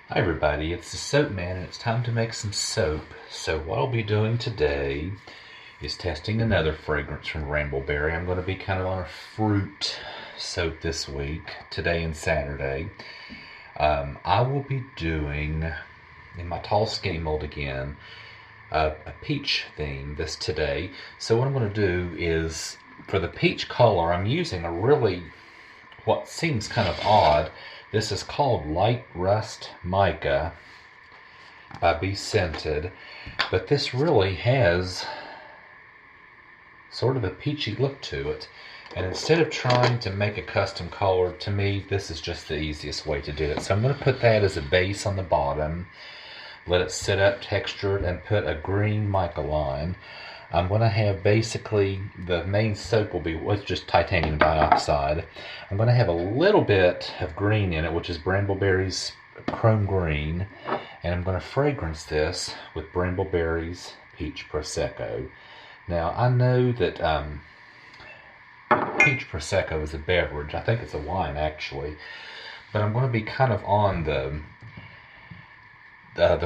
Hi everybody, it's the Soap Man and it's time to make some soap. So what I'll be doing today is testing another fragrance from Rambleberry. I'm going to be kind of on a fruit soap this week, today and Saturday. I will be doing, in my tall skinny mold again, a peach theme this today. So what I'm going to do is, for the peach color, I'm using a really, what seems kind of odd. This is called Light Rust Mica by Be Scented, but this really has sort of a peachy look to it. And instead of trying to make a custom color, to me, this is just the easiest way to do it. So I'm going to put that as a base on the bottom, let it sit up, texture it, and put a green mica line. I'm going to have basically, the main soap will be with just titanium dioxide. I'm going to have a little bit of green in it, which is Brambleberry's Chrome Green. And I'm going to fragrance this with Brambleberry's Peach Prosecco. Now, I know that Peach Prosecco is a beverage. I think it's a wine, actually. But I'm going to be kind of on the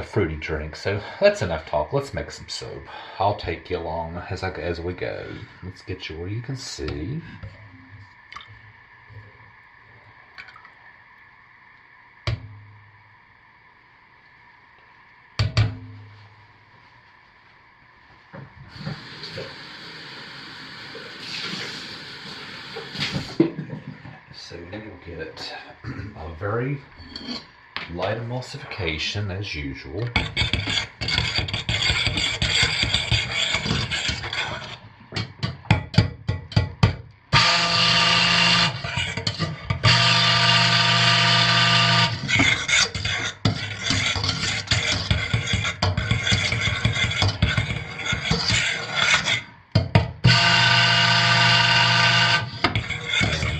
fruity drink. So that's enough talk. Let's make some soap. I'll take you along as we go. Let's get you where you can see. So we will get a very light emulsification as usual.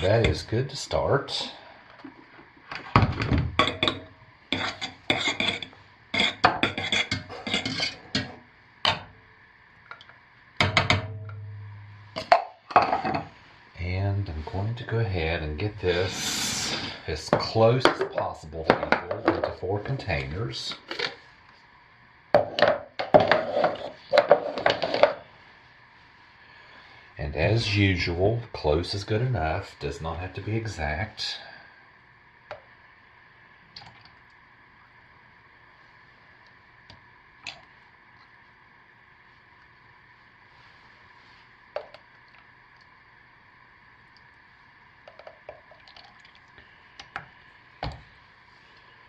That is good to start. And I'm going to go ahead and get this as close as possible equal into 4 containers. And as usual, close is good enough, does not have to be exact.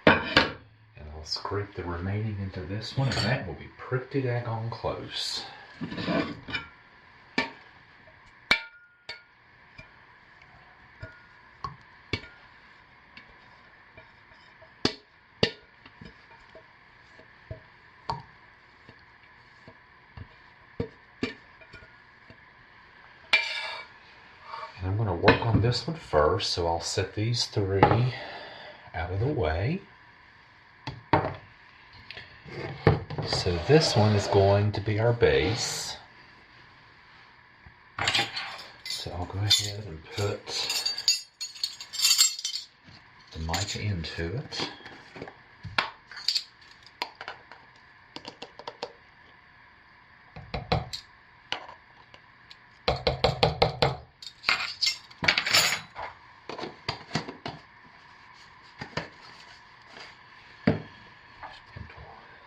And I'll scrape the remaining into this one, and that will be pretty daggone close. And I'm going to work on this one first, so I'll set these 3 out of the way. So this one is going to be our base. So I'll go ahead and put the mica into it.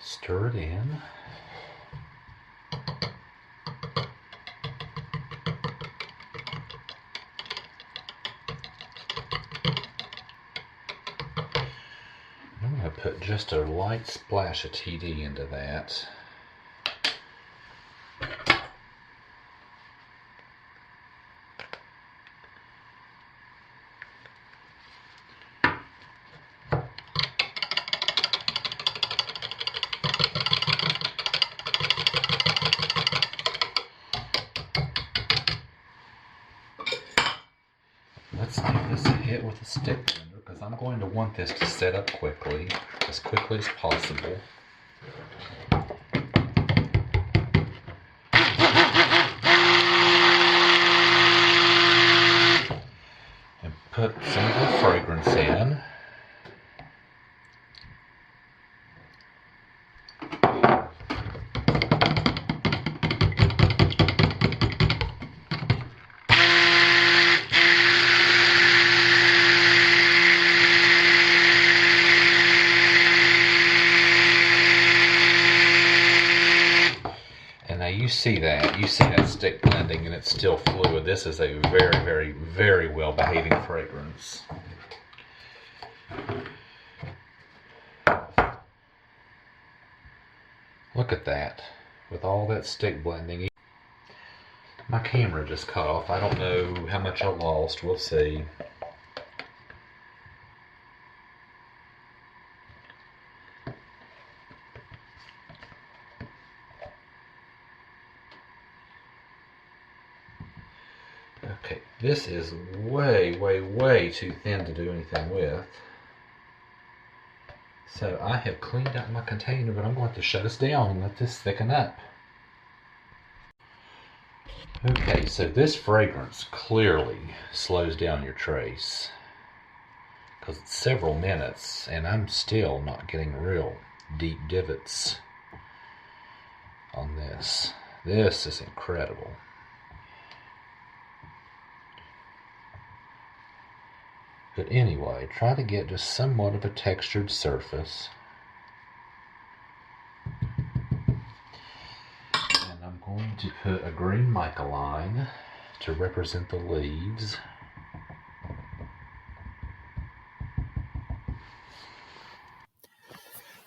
Stir it in. I'm going to put just a light splash of TD into that. Let's give this a hit with a stick blender, because I'm going to want this to set up quickly as possible. And put some of the fragrance in. see that. You see that stick blending and it's still fluid. This is a very, very, very well behaving fragrance. Look at that. With all that stick blending. My camera just cut off. I don't know how much I lost. We'll see. Okay, this is way, way, way too thin to do anything with. So I have cleaned out my container, but I'm going to shut us down and let this thicken up. Okay, so this fragrance clearly slows down your trace because it's several minutes and I'm still not getting real deep divots on this. This is incredible. But anyway, try to get just somewhat of a textured surface. And I'm going to put a green mica line to represent the leaves.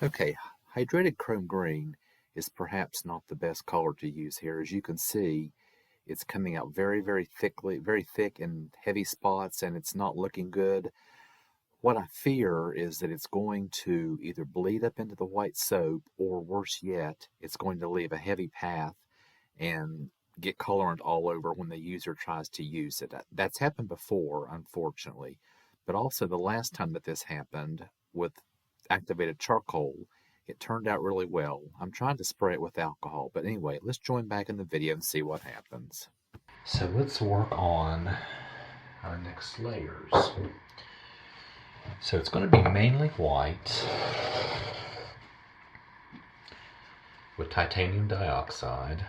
Okay, hydrated chrome green is perhaps not the best color to use here. As you can see, it's coming out very, very thickly, very thick and heavy spots, and it's not looking good. What I fear is that it's going to either bleed up into the white soap, or worse yet, it's going to leave a heavy path and get colorant all over when the user tries to use it. That's happened before, unfortunately. But also the last time that this happened with activated charcoal, it turned out really well. I'm trying to spray it with alcohol, but anyway, let's join back in the video and see what happens. So let's work on our next layers. So it's going to be mainly white with titanium dioxide.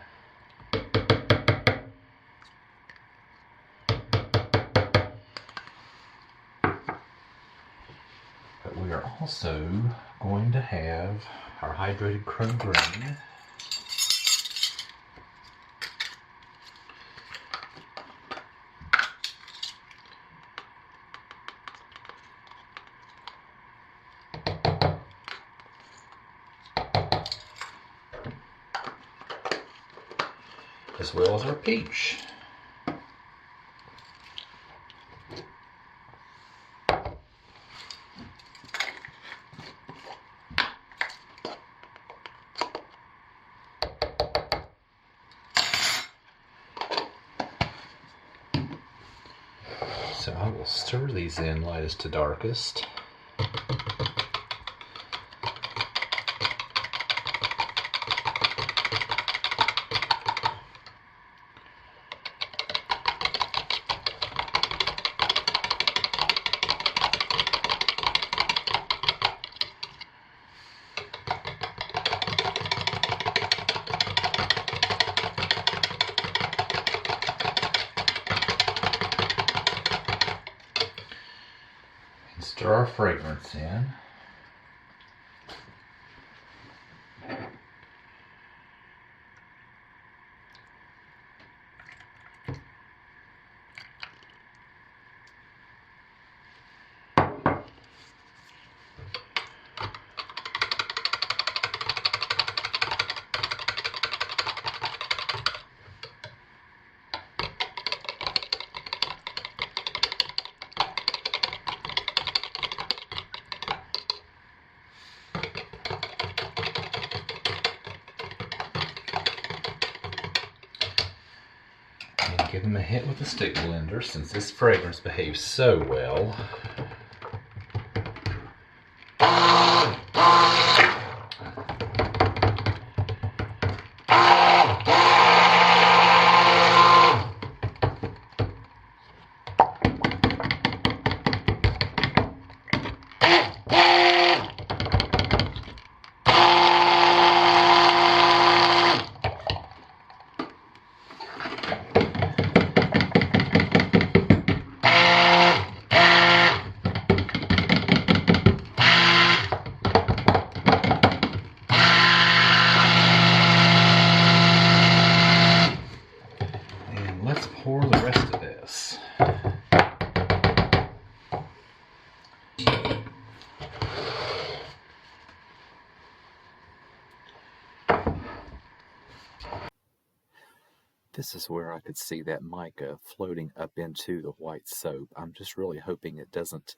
But we are also going to have our hydrated chrome green. As well as our peach. So I will stir these in lightest to darkest. Stir our fragrance in. Give them a hit with the stick blender since this fragrance behaves so well. This is where I could see that mica floating up into the white soap. I'm just really hoping it doesn't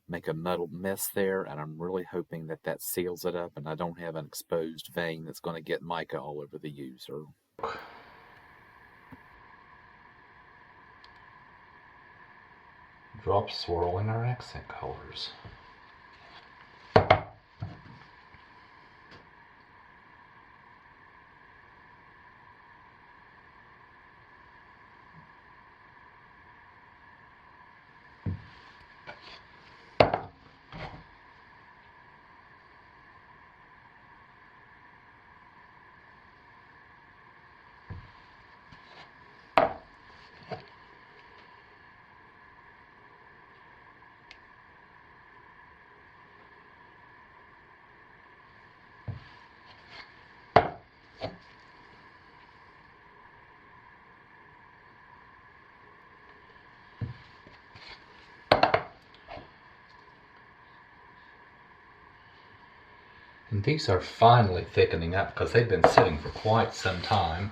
make a muddled mess there, and I'm really hoping that that seals it up and I don't have an exposed vein that's going to get mica all over the user. Drop swirl in our accent colors. And these are finally thickening up because they've been sitting for quite some time.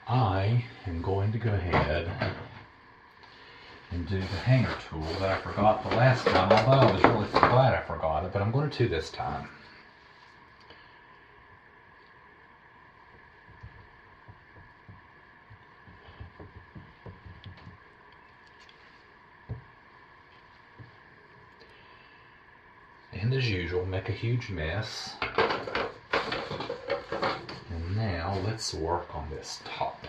I am going to go ahead and do the hanger tool that I forgot the last time, although I was really glad I forgot it, but I'm going to this time. And as usual, make a huge mess. And now let's work on this top.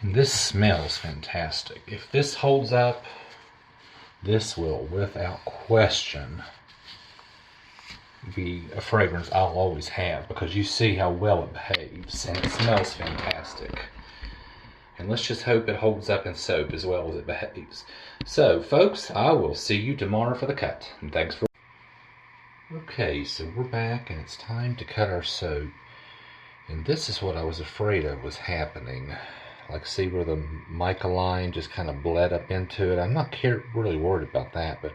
And this smells fantastic. If this holds up, this will, without question, be a fragrance I'll always have because you see how well it behaves and it smells fantastic. And let's just hope it holds up in soap as well as it behaves. So, folks, I will see you tomorrow for the cut. And thanks for... Okay, so we're back and it's time to cut our soap. And this is what I was afraid of was happening. Like, see where the mica line just kind of bled up into it? I'm not really worried about that, but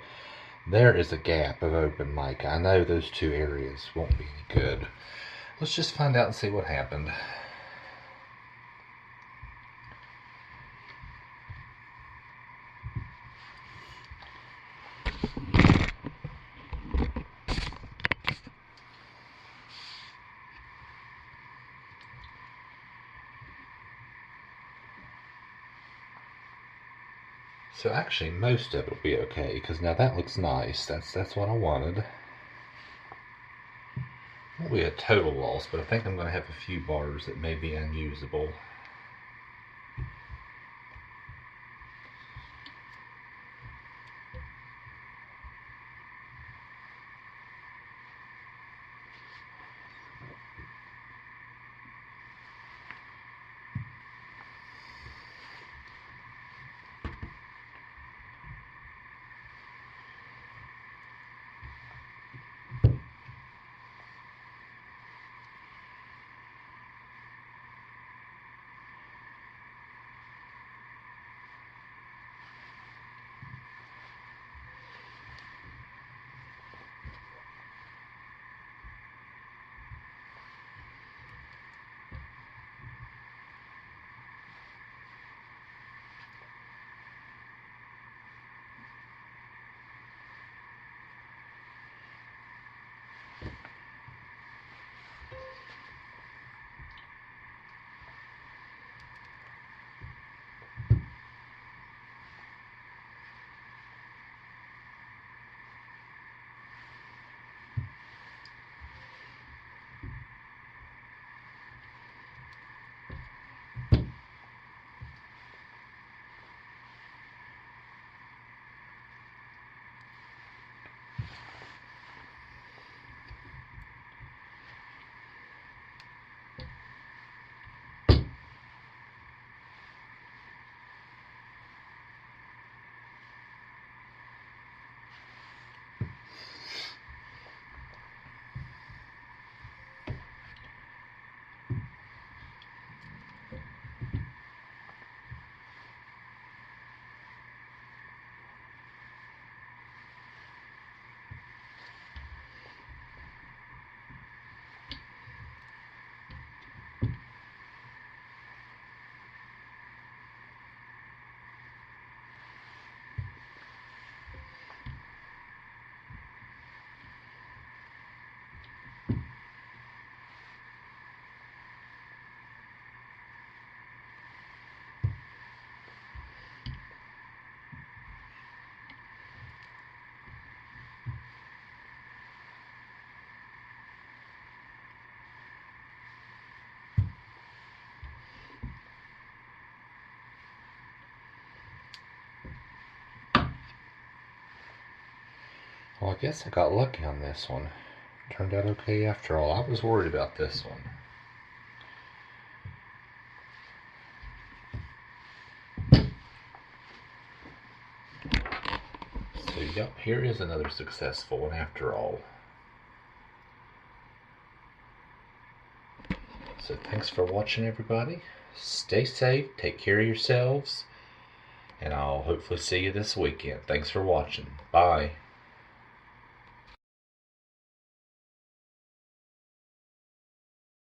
there is a gap of open mica. I know those two areas won't be any good. Let's just find out and see what happened. So actually most of it will be okay, because now that looks nice. That's what I wanted. Won't be a total loss, but I think I'm going to have a few bars that may be unusable. Well, I guess I got lucky on this one. Turned out okay after all. I was worried about this one. So, yep, here is another successful one after all. So thanks for watching, everybody. Stay safe, take care of yourselves, and I'll hopefully see you this weekend. Thanks for watching. Bye.